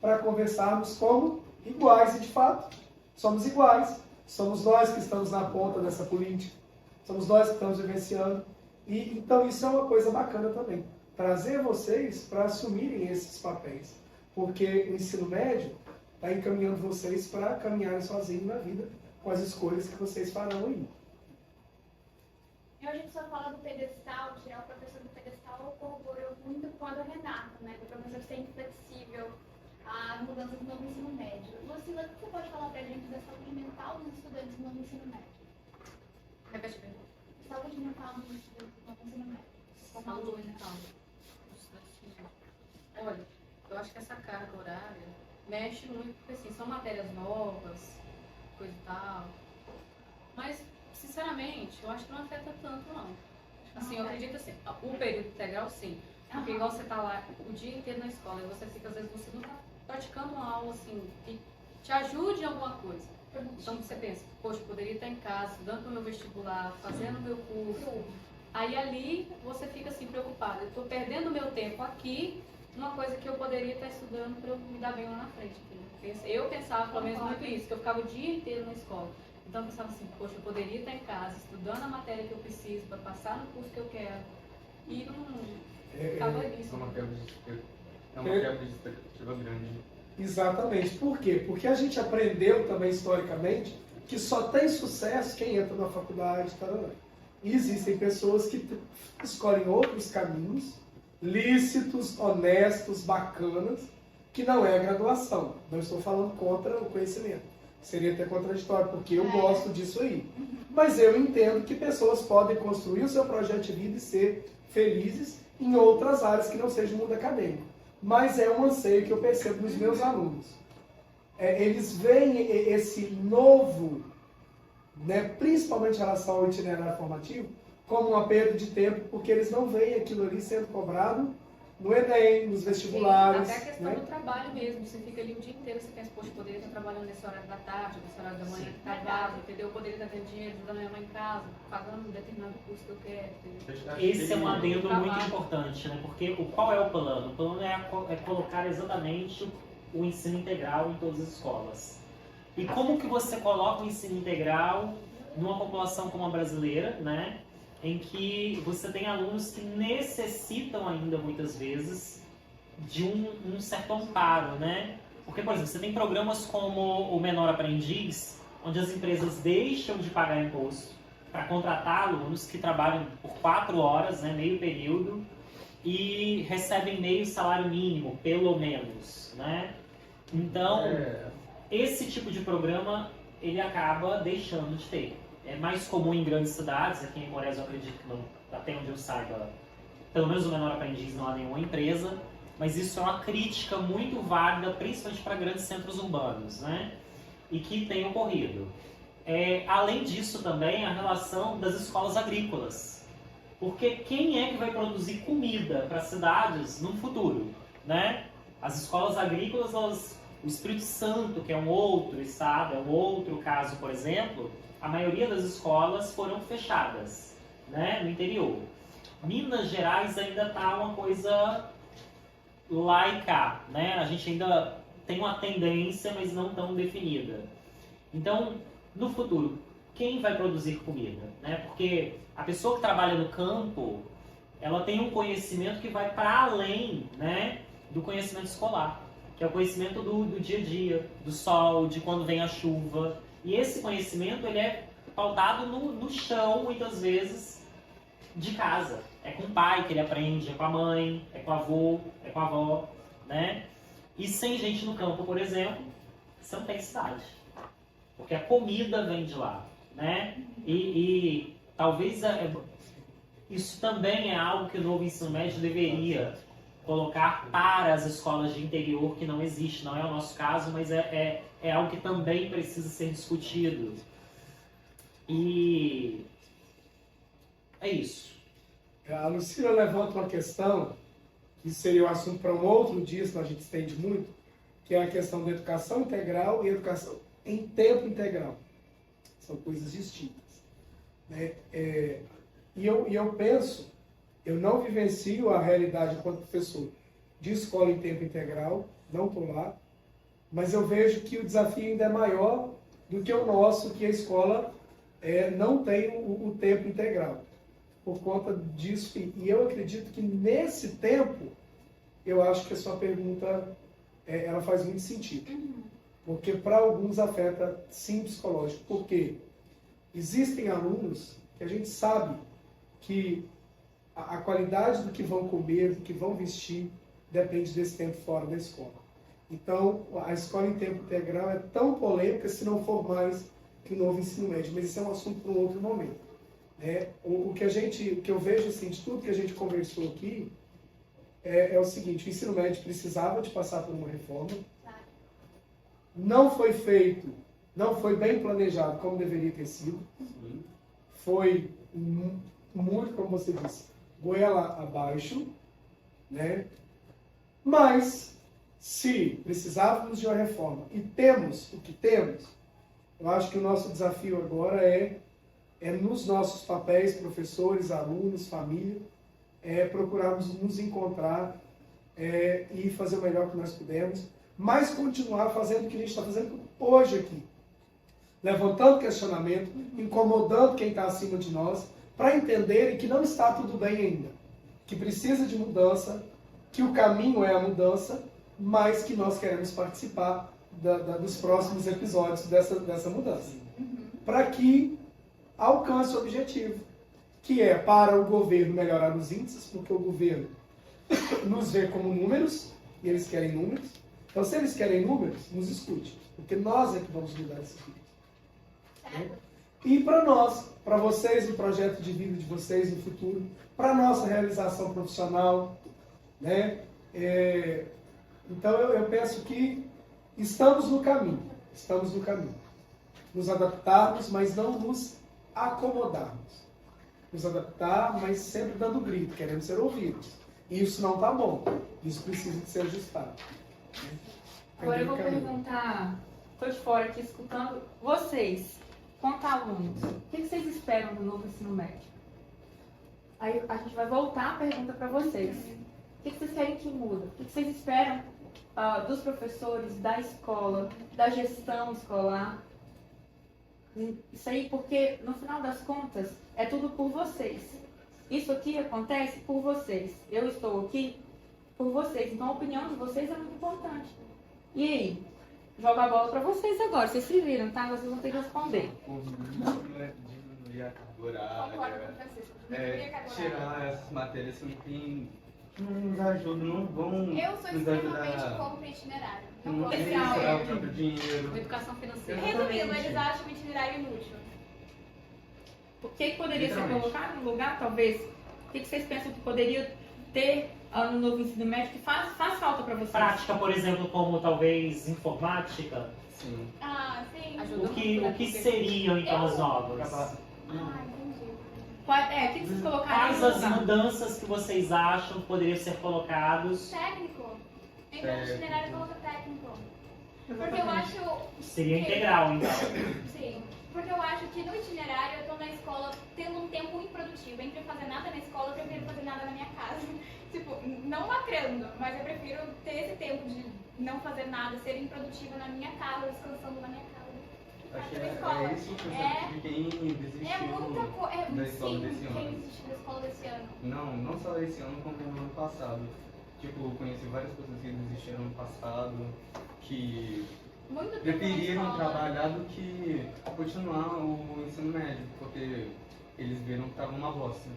para conversarmos como iguais. E, de fato, somos iguais. Somos nós que estamos na ponta dessa política. Somos nós que estamos vivenciando. E, então, isso é uma coisa bacana também. Trazer vocês para assumirem esses papéis. Porque o ensino médio está encaminhando vocês para caminharem sozinhos na vida com as escolhas que vocês farão aí. E a gente só fala do pedestal, tirar o professor do pedestal corroborou muito com a do Renato, do professor ser inflexível às mudanças do novo ensino médio. Lucila, o que você pode falar para a gente da saúde mental dos estudantes do novo ensino médio? Repete bem. Saúde mental dos estudantes do novo ensino médio. Saúde mental. Olha, eu acho que essa carga horária mexe muito, porque assim, são matérias novas, coisa e tal. Mas, sinceramente, eu acho que não afeta tanto, não. Assim, eu acredito assim, o período integral, sim. Porque igual você tá lá o dia inteiro na escola, e você fica, às vezes, você não tá praticando uma aula, assim, que te ajude em alguma coisa. Então, você pensa, poxa, eu poderia estar em casa, estudando para o meu vestibular, fazendo o meu curso. Aí, ali, você fica, assim, preocupado. Eu estou perdendo o meu tempo aqui, uma coisa que eu poderia estar estudando para eu me dar bem lá na frente. Entendeu? Eu pensava, pelo menos, muito isso, que eu ficava o dia inteiro na escola. Então eu pensava assim, poxa, eu poderia estar em casa, estudando a matéria que eu preciso para passar no curso que eu quero. E não ficava nisso. É uma quebra de expectativa grande. Exatamente. Por quê? Porque a gente aprendeu também historicamente que só tem sucesso quem entra na faculdade. E existem pessoas que escolhem outros caminhos, lícitos, honestos, bacanas, que não é a graduação. Não estou falando contra o conhecimento. Seria até contraditório, porque eu gosto disso aí. Mas eu entendo que pessoas podem construir o seu projeto de vida e ser felizes em outras áreas que não seja o mundo acadêmico. Mas é um anseio que eu percebo nos meus alunos. Eles veem esse novo, principalmente em relação ao itinerário formativo, como uma perda de tempo, porque eles não veem aquilo ali sendo cobrado no Enem, nos vestibulares. Sim, até a questão do trabalho mesmo. Você fica ali o dia inteiro, você pensa, poxa, eu poderia estar trabalhando nesse horário da tarde, nesse horário da manhã, que está vago, entendeu? Eu poderia estar tendo dinheiro, ajudando a minha mãe em casa, pagando um determinado curso que eu quero, entendeu? Esse é um adendo muito importante, Porque qual é o plano? O plano é colocar exatamente o ensino integral em todas as escolas. E como que você coloca o ensino integral numa população como a brasileira, em que você tem alunos que necessitam ainda, muitas vezes, de um certo amparo, Porque, por exemplo, você tem programas como o Menor Aprendiz, onde as empresas deixam de pagar imposto, para contratar alunos que trabalham por 4 horas, né, meio período, e recebem meio salário mínimo, pelo menos, né? Então, esse tipo de programa, ele acaba deixando de ter. É mais comum em grandes cidades, aqui em Moraes eu acredito que não, até onde eu saiba, pelo menos o menor aprendiz não há nenhuma empresa, mas isso é uma crítica muito válida, principalmente para grandes centros urbanos, né? E que tem ocorrido. Além disso também, a relação das escolas agrícolas. Porque quem é que vai produzir comida para cidades no futuro, né? As escolas agrícolas, o Espírito Santo, que é um outro estado, é um outro caso, por exemplo, a maioria das escolas foram fechadas, né, no interior. Minas Gerais ainda está uma coisa lá e cá, né? A gente ainda tem uma tendência, mas não tão definida. Então, no futuro, quem vai produzir comida, né? Porque a pessoa que trabalha no campo, ela tem um conhecimento que vai para além, né, do conhecimento escolar, que é o conhecimento do dia a dia, do sol, de quando vem a chuva. E esse conhecimento, ele é pautado no chão, muitas vezes, de casa. É com o pai que ele aprende, é com a mãe, é com o avô, é com a avó, né? E sem gente no campo, por exemplo, você não tem cidade. Porque a comida vem de lá, né? E talvez isso também é algo que o novo ensino médio deveria colocar para as escolas de interior, que não existe, não é o nosso caso, mas é algo que também precisa ser discutido. E é isso. A Lucila levanta uma questão, que seria o assunto para um outro dia, senão a gente estende muito, que é a questão da educação integral e educação em tempo integral. São coisas distintas, né? E eu penso, eu não vivencio a realidade enquanto professor de escola em tempo integral, não estou lá, mas eu vejo que o desafio ainda é maior do que o nosso, que a escola não tem o tempo integral. Por conta disso, e eu acredito que nesse tempo, eu acho que a sua pergunta ela faz muito sentido. Porque para alguns afeta sim psicológico. Porque existem alunos que a gente sabe que a qualidade do que vão comer, do que vão vestir, depende desse tempo fora da escola. Então, a escola em tempo integral é tão polêmica, se não for mais, que o novo ensino médio. Mas isso é um assunto para um outro momento. O que eu vejo assim, de tudo que a gente conversou aqui é o seguinte: o ensino médio precisava de passar por uma reforma, não foi feito, não foi bem planejado como deveria ter sido, foi muito, como você disse, goela abaixo, né? Mas se precisávamos de uma reforma e temos o que temos, eu acho que o nosso desafio agora é nos nossos papéis, professores, alunos, família, procurarmos nos encontrar e fazer o melhor que nós pudermos, mas continuar fazendo o que a gente está fazendo hoje aqui. Levantando questionamento, incomodando quem está acima de nós, para entenderem que não está tudo bem ainda, que precisa de mudança, que o caminho é a mudança, mas que nós queremos participar dos próximos episódios dessa mudança. Para que alcance o objetivo, que é para o governo melhorar os índices, porque o governo nos vê como números, e eles querem números. Então, se eles querem números, nos escute, porque nós é que vamos mudar esses números. E para nós, para vocês, o projeto de vida de vocês no futuro, para a nossa realização profissional, né? Então, eu penso que estamos no caminho, nos adaptarmos, mas não nos acomodarmos. Nos adaptar, mas sempre dando grito, querendo ser ouvidos. E isso não está bom, isso precisa de ser ajustado. Agora eu vou perguntar, estou de fora aqui escutando vocês, quanto alunos, o que vocês esperam do novo ensino médio? Aí a gente vai voltar a pergunta para vocês. O que vocês querem que muda? O que vocês esperam dos professores, da escola, da gestão escolar? Isso aí, porque no final das contas é tudo por vocês. Isso aqui acontece por vocês. Eu estou aqui por vocês. Então a opinião de vocês é muito importante. E aí? Jogo a bola para vocês agora. Vocês se viram, tá? Vocês vão ter que responder. Por mim, diminuir a carga Concordo horária, com o Francisco. Diminuir a carga horária. tirar essas matérias que não nos ajudam, não vão Eu sou nos extremamente ajudar. contra o itinerário. Não Não vão gosto. administrar o próprio dinheiro. Educação financeira. Resumindo, eles acham o itinerário inútil. O que poderia ser Literalmente. colocado no lugar, talvez? O que vocês pensam que poderia ter no novo ensino médio que faz falta para vocês? Prática, por exemplo, como talvez informática, Sim. Ah, sim. Ajuda. o que seriam então as novas? Ah, entendi. O que vocês colocariam Quais no as lugar? mudanças que vocês acham que poderiam ser colocados? Técnico. Então, o itinerário coloca técnico. Porque eu Exatamente. acho... Seria integral, então. Sim. Porque eu acho que no itinerário eu tô na escola tendo um tempo improdutivo. Entre fazer nada na escola, eu prefiro fazer nada na minha casa. Tipo, não lacrando, mas eu prefiro ter esse tempo de não fazer nada, ser improdutiva na minha casa, descansando na minha casa. Acho que Na escola. é isso o conceito de quem desistiu É muita coisa. da escola Sim, desse quem ano. desistiu da escola desse ano. Não só esse ano, como no ano passado. Tipo, eu conheci várias pessoas que desistiram no ano passado, que Muito tempo preferiram na escola. trabalhar do que continuar o ensino médio, porque eles viram que estava uma bosta.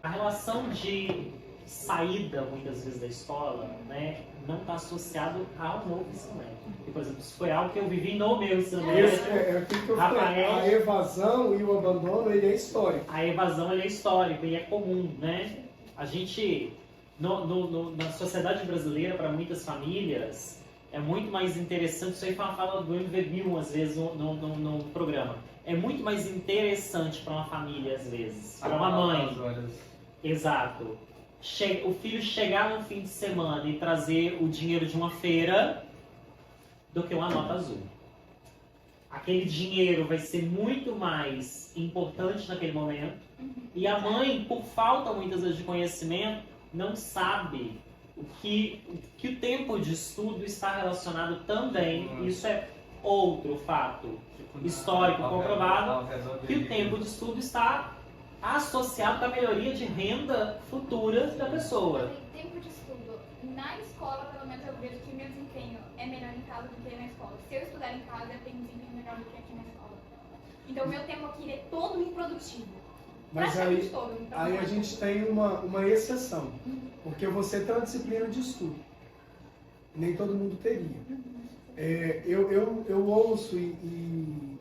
A relação de saída, muitas vezes, da escola, né, não está associado ao novo ensino médio. E, por exemplo, isso foi algo que eu vivi no meu ensino Esse médio. é aquilo que eu falei. Rafael. A evasão e o abandono, ele é histórico. A evasão ele é histórica e é comum, né? A gente, na sociedade brasileira, para muitas famílias, é muito mais interessante, isso aí foi uma fala do MV1, às vezes, no programa. É muito mais interessante para uma família, às vezes, para uma mãe. As horas. Exato. O filho chegar no fim de semana e trazer o dinheiro de uma feira do que uma nota azul. Aquele dinheiro vai ser muito mais importante naquele momento. E a mãe, por falta muitas vezes de conhecimento, não sabe que o tempo de estudo está relacionado também. Isso é outro fato Tipo, histórico comprovado, ao redor que o dele. tempo de estudo está associado com a melhoria de renda futura da pessoa. Tempo de estudo. Na escola, pelo menos, eu vejo que meu desempenho é melhor em casa do que na escola. Se eu estudar em casa, eu tenho um desempenho melhor do que aqui na escola. Então, meu tempo aqui é todo improdutivo. Mas Praticamente aí, todo. Então, aí a gente tem uma exceção. Porque você tem uma disciplina de estudo. Nem todo mundo teria. Eu ouço e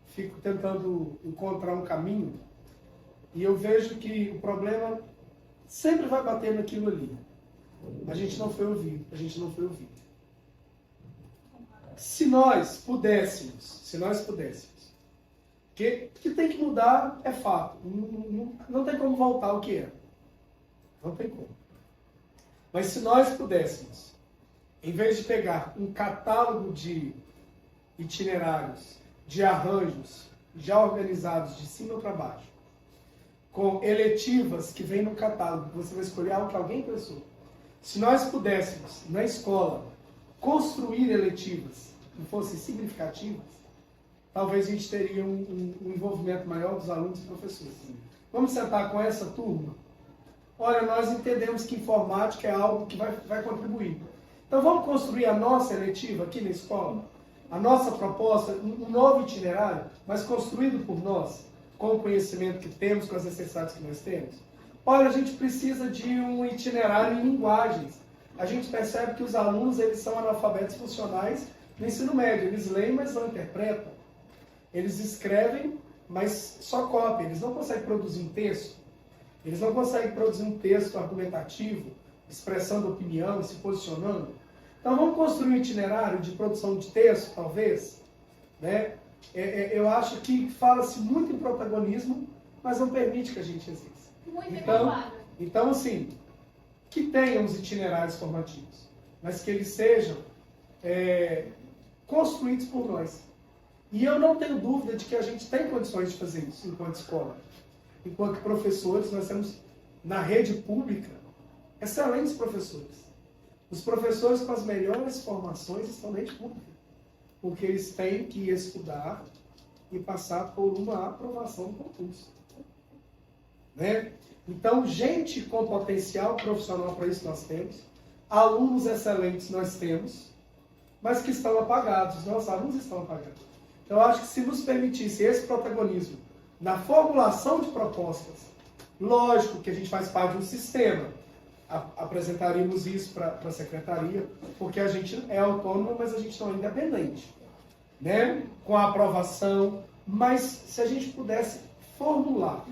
fico tentando encontrar um caminho. E eu vejo que o problema sempre vai bater naquilo ali. A gente não foi ouvido. Se nós pudéssemos, que tem que mudar é fato. Não tem como voltar ao que é. Não tem como. Mas se nós pudéssemos, em vez de pegar um catálogo de itinerários, de arranjos já organizados de cima para baixo, com eletivas que vem no catálogo, você vai escolher algo que alguém pensou. Se nós pudéssemos, na escola, construir eletivas que fossem significativas, talvez a gente teria um envolvimento maior dos alunos e professores. Vamos sentar com essa turma? Olha, nós entendemos que informática é algo que vai contribuir. Então vamos construir a nossa eletiva aqui na escola, a nossa proposta, um novo itinerário, mas construído por nós, com o conhecimento que temos, com as necessidades que nós temos. Olha, a gente precisa de um itinerário em linguagens. A gente percebe que os alunos eles são analfabetos funcionais no ensino médio. Eles leem, mas não interpretam. Eles escrevem, mas só copiam. Eles não conseguem produzir um texto. Eles não conseguem produzir um texto argumentativo, expressando opinião, se posicionando. Então vamos construir um itinerário de produção de texto, talvez, né? Eu acho que fala-se muito em protagonismo, mas não permite que a gente exista. muito Então, elevado. Então, assim, que tenham os itinerários formativos, mas que eles sejam construídos por nós. E eu não tenho dúvida de que a gente tem condições de fazer isso enquanto escola. Enquanto professores, nós temos na rede pública excelentes professores. Os professores com as melhores formações estão na rede pública, porque eles têm que estudar e passar por uma aprovação do concurso. Né? Então, gente com potencial profissional para isso nós temos, alunos excelentes nós temos, mas que estão apagados, nossos alunos estão apagados. Então, eu acho que se nos permitisse esse protagonismo na formulação de propostas. Lógico que a gente faz parte de um sistema. Apresentaríamos isso para a secretaria, porque a gente é autônomo, mas a gente não é independente, né? Com a aprovação. Mas se a gente pudesse formular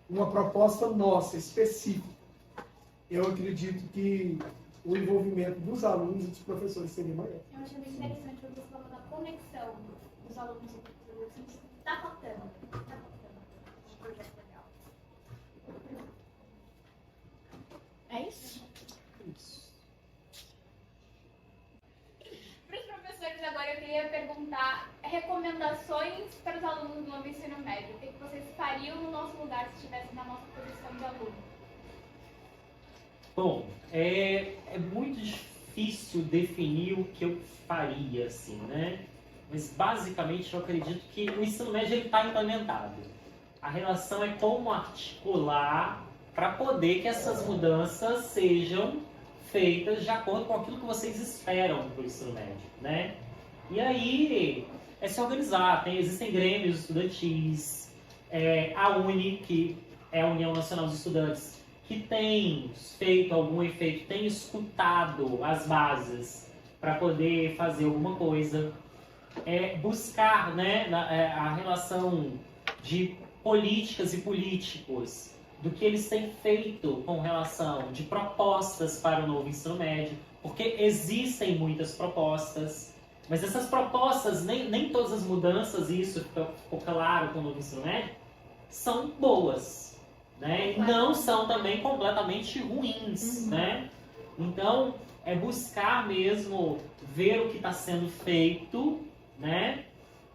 uma proposta nossa, específica, eu acredito que o envolvimento dos alunos e dos professores seria maior. Eu achei muito interessante quando você falou da conexão dos alunos e professores. Está faltando. Está faltando. Um projeto legal. É isso? Para os professores, agora eu queria perguntar recomendações para os alunos do novo ensino médio. O que vocês fariam no nosso lugar se estivessem na nossa posição de aluno? Bom, é muito difícil definir o que eu faria, assim, né? Mas, basicamente, eu acredito que o ensino médio está implementado. A relação é como articular para poder que essas mudanças sejam feitas de acordo com aquilo que vocês esperam para o ensino médio, né? E aí, é se organizar. Existem grêmios estudantis, a UNE, que é a União Nacional dos Estudantes, que tem feito algum efeito, tem escutado as bases para poder fazer alguma coisa. Buscar, né, a relação de políticas e políticos, do que eles têm feito com relação de propostas para o novo ensino médio, porque existem muitas propostas, mas essas propostas, nem todas as mudanças, e isso ficou claro com o novo ensino médio, são boas, né? E não são também completamente ruins, né? Então, é buscar mesmo ver o que está sendo feito, né?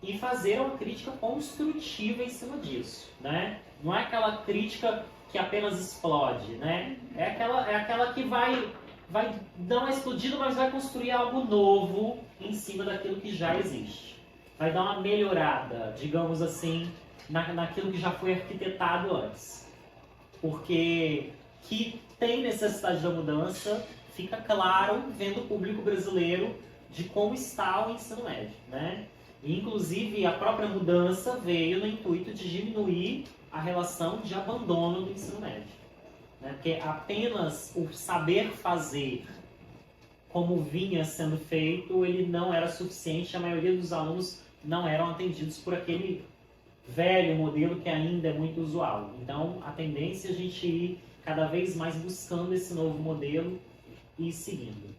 E fazer uma crítica construtiva em cima disso, né? Não é aquela crítica que apenas explode, né? É aquela que vai dar uma explodida, mas vai construir algo novo em cima daquilo que já existe. Vai dar uma melhorada, digamos assim, naquilo que já foi arquitetado antes. Porque que tem necessidade da mudança, fica claro vendo o público brasileiro de como está o ensino médio, né? E, inclusive, a própria mudança veio no intuito de diminuir a relação de abandono do ensino médio, né? Porque apenas o saber fazer como vinha sendo feito, ele não era suficiente, a maioria dos alunos não eram atendidos por aquele velho modelo que ainda é muito usual. Então, a tendência é a gente ir cada vez mais buscando esse novo modelo e seguindo.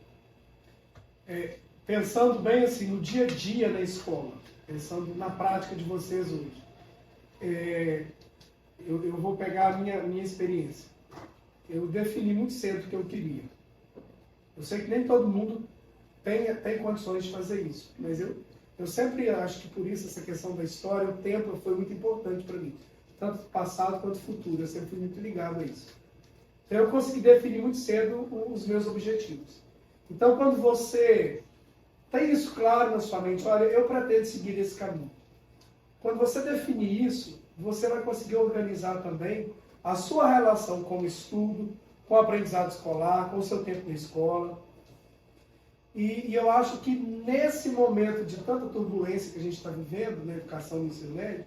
Pensando bem assim, no dia a dia da escola, pensando na prática de vocês hoje, eu vou pegar a minha experiência. Eu defini muito cedo o que eu queria. Eu sei que nem todo mundo tem condições de fazer isso, mas eu sempre acho que por isso essa questão da história, o tempo foi muito importante para mim. Tanto passado quanto futuro, eu sempre fui muito ligado a isso. Então eu consegui definir muito cedo os meus objetivos. Então quando você tem isso claro na sua mente, olha, eu pretendo seguir esse caminho. Quando você definir isso, você vai conseguir organizar também a sua relação com o estudo, com o aprendizado escolar, com o seu tempo na escola. E eu acho que nesse momento de tanta turbulência que a gente está vivendo na educação no ensino médio,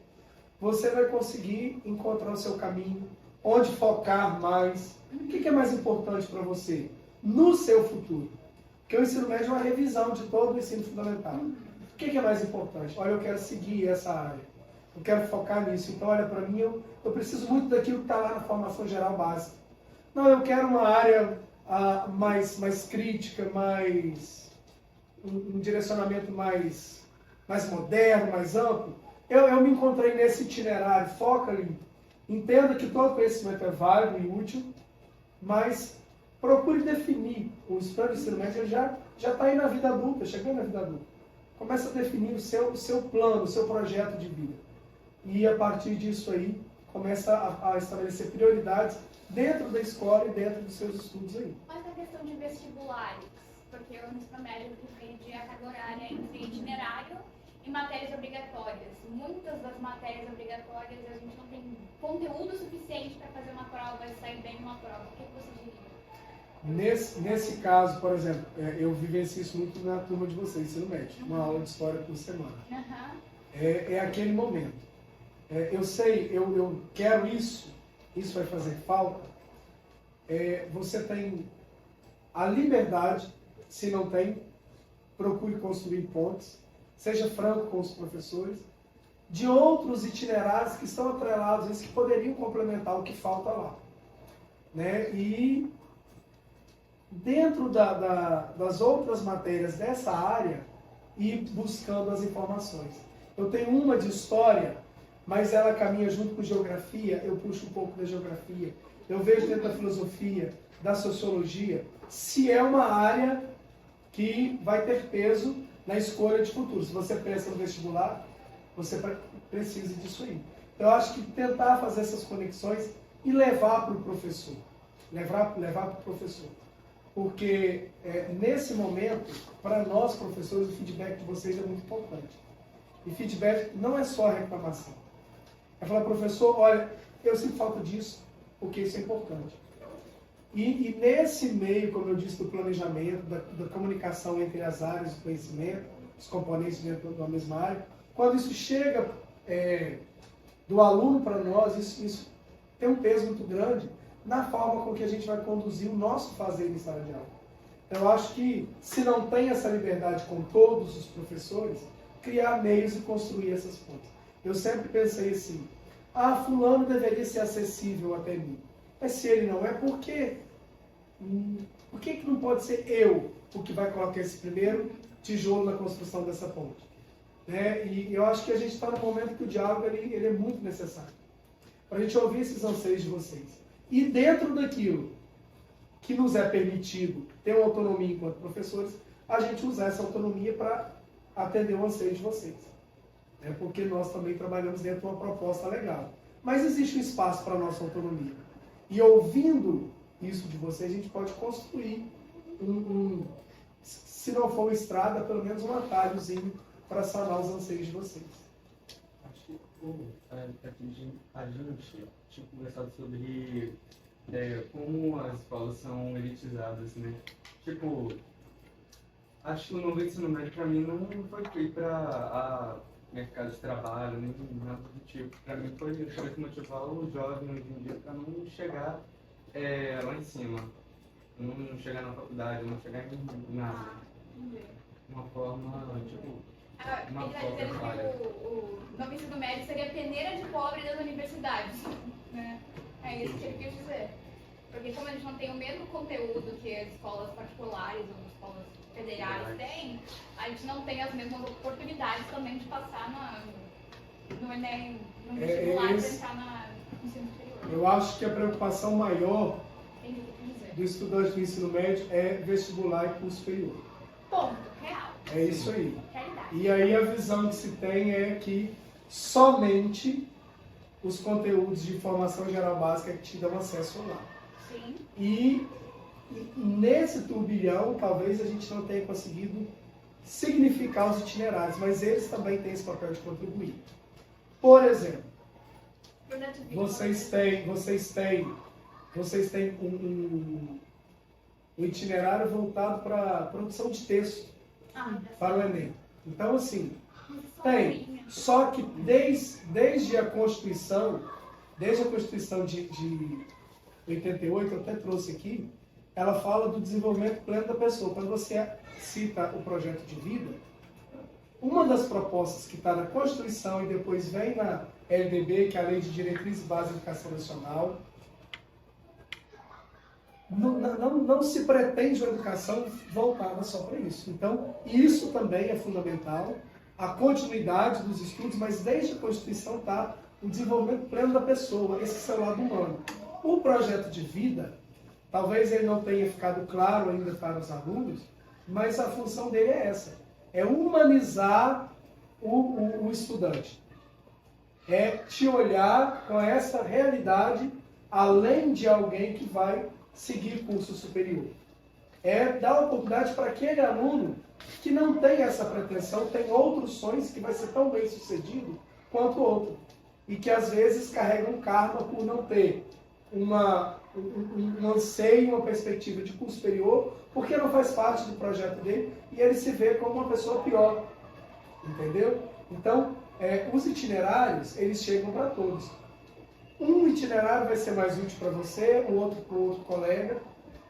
você vai conseguir encontrar o seu caminho, onde focar mais. O que é mais importante para você no seu futuro? Porque o ensino médio é uma revisão de todo o ensino fundamental. O que é mais importante? Olha, eu quero seguir essa área. Eu quero focar nisso. Então, olha, para mim, eu preciso muito daquilo que está lá na formação geral básica. Não, eu quero uma área mais crítica, um direcionamento mais moderno, mais amplo. Eu me encontrei nesse itinerário. Foca ali. Entenda que todo conhecimento é válido e útil, mas procure definir. O estudante de ensino médio já está aí na vida adulta, chegando na vida adulta. Comece a definir o seu plano, o seu projeto de vida. E a partir disso aí, começa a estabelecer prioridades dentro da escola e dentro dos seus estudos aí. Mas a questão de vestibulares, porque o ensino médio divide a carga horária entre itinerário e matérias obrigatórias. Muitas das matérias obrigatórias a gente não tem conteúdo suficiente para fazer uma prova e sair bem numa prova. O que você diria? Nesse caso, por exemplo, eu vivencio isso muito na turma de vocês, ensino médio, uma aula de história por semana. É aquele momento. eu sei, eu quero isso vai fazer falta, você tem a liberdade, se não tem, procure construir pontes, seja franco com os professores, de outros itinerários que estão atrelados a isso, que poderiam complementar o que falta lá. Né? E dentro das outras matérias dessa área, ir buscando as informações. Eu tenho uma de história, mas ela caminha junto com geografia, eu puxo um pouco da geografia. Eu vejo dentro da filosofia, da sociologia, se é uma área que vai ter peso na escolha de futuro. Se você pensa no vestibular, você precisa disso aí. Eu acho que tentar fazer essas conexões e levar para o professor. Levar para o professor. Porque nesse momento, para nós professores, o feedback de vocês é muito importante. E feedback não é só reclamação. É falar, professor, olha, eu sinto falta disso, porque isso é importante. E nesse meio, como eu disse, do planejamento, da comunicação entre as áreas do conhecimento, os componentes dentro da mesma área, quando isso chega do aluno para nós, isso tem um peso muito grande na forma com que a gente vai conduzir o nosso fazer em sala de aula. Então, eu acho que, se não tem essa liberdade com todos os professores, criar meios e construir essas pontes. Eu sempre pensei assim, fulano deveria ser acessível até mim. Mas se ele não é, por que não pode ser eu o que vai colocar esse primeiro tijolo na construção dessa ponte? Né? E eu acho que a gente está no momento que o diálogo ele é muito necessário. Para a gente ouvir esses anseios de vocês. E dentro daquilo que nos é permitido ter uma autonomia enquanto professores, a gente usar essa autonomia para atender o anseio de vocês. Porque nós também trabalhamos dentro de uma proposta legal. Mas existe um espaço para a nossa autonomia. E ouvindo isso de vocês, a gente pode construir se não for uma estrada, pelo menos um atalhozinho para sanar os anseios de vocês. Acho que a gente tinha conversado sobre como as escolas são elitizadas, né? Tipo, acho que o novo ensino médio para mim não foi feito para mercado de trabalho, nem nada do tipo. Para mim foi justamente motivar o jovem hoje em dia para não chegar lá em cima, não chegar na faculdade, não chegar em nada. Uma forma, tipo, uma ele está dizendo que o novo ensino médio seria a peneira de cobre das universidades. Né? É isso que ele quis dizer. Porque como a gente não tem o mesmo conteúdo que as escolas particulares ou as escolas federais têm, a gente não tem as mesmas oportunidades também de passar no Enem, no vestibular, de entrar no ensino superior. Eu acho que a preocupação maior do estudante do ensino médio é vestibular e curso superior. Ponto, real. É isso aí. Realidade. E aí a visão que se tem é que somente os conteúdos de formação geral básica que te dão acesso lá. Sim. E nesse turbilhão, talvez a gente não tenha conseguido significar os itinerários, mas eles também têm esse papel de contribuir. Por exemplo, vocês têm um itinerário voltado para a produção de texto para o Enem. Então, assim, tem. Só que desde a Constituição de 88, eu até trouxe aqui, ela fala do desenvolvimento pleno da pessoa. Quando você cita o projeto de vida, uma das propostas que está na Constituição e depois vem na LDB, que é a Lei de Diretrizes Básicas da Educação Nacional, não se pretende uma educação voltada só para isso. Então, isso também é fundamental, a continuidade dos estudos, mas desde a Constituição está o desenvolvimento pleno da pessoa, esse seu lado humano. O projeto de vida, talvez ele não tenha ficado claro ainda para os alunos, mas a função dele é essa, é humanizar o estudante. É te olhar com essa realidade além de alguém que vai seguir curso superior. É dar oportunidade para aquele aluno que não tem essa pretensão, tem outros sonhos, que vai ser tão bem sucedido quanto o outro. E que às vezes carrega um karma por não ter um anseio, uma perspectiva de curso superior, porque não faz parte do projeto dele e ele se vê como uma pessoa pior. Entendeu? Então, os itinerários, eles chegam para todos. Um itinerário vai ser mais útil para você, o outro para o outro colega,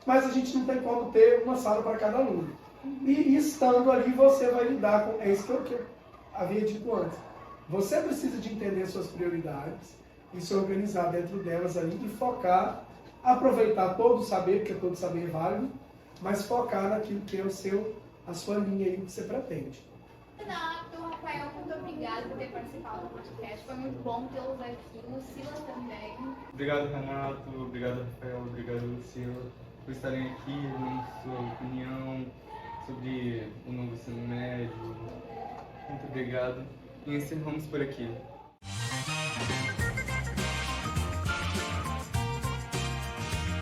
mas a gente não tem como ter uma sala para cada aluno. E estando ali, você vai lidar com... É isso que eu havia dito antes. Você precisa de entender suas prioridades e se organizar dentro delas ali e focar, aproveitar todo o saber, porque todo saber é válido, mas focar naquilo que é a sua linha aí que você pretende. Renato, Rafael, muito obrigada por ter participado do podcast. Foi muito bom tê-los aqui. O Silas também. Obrigado, Renato. Obrigado, Rafael. Obrigado, Lucila, por estarem aqui, dando sua opinião sobre o novo ensino médio. Muito obrigado. E encerramos por aqui.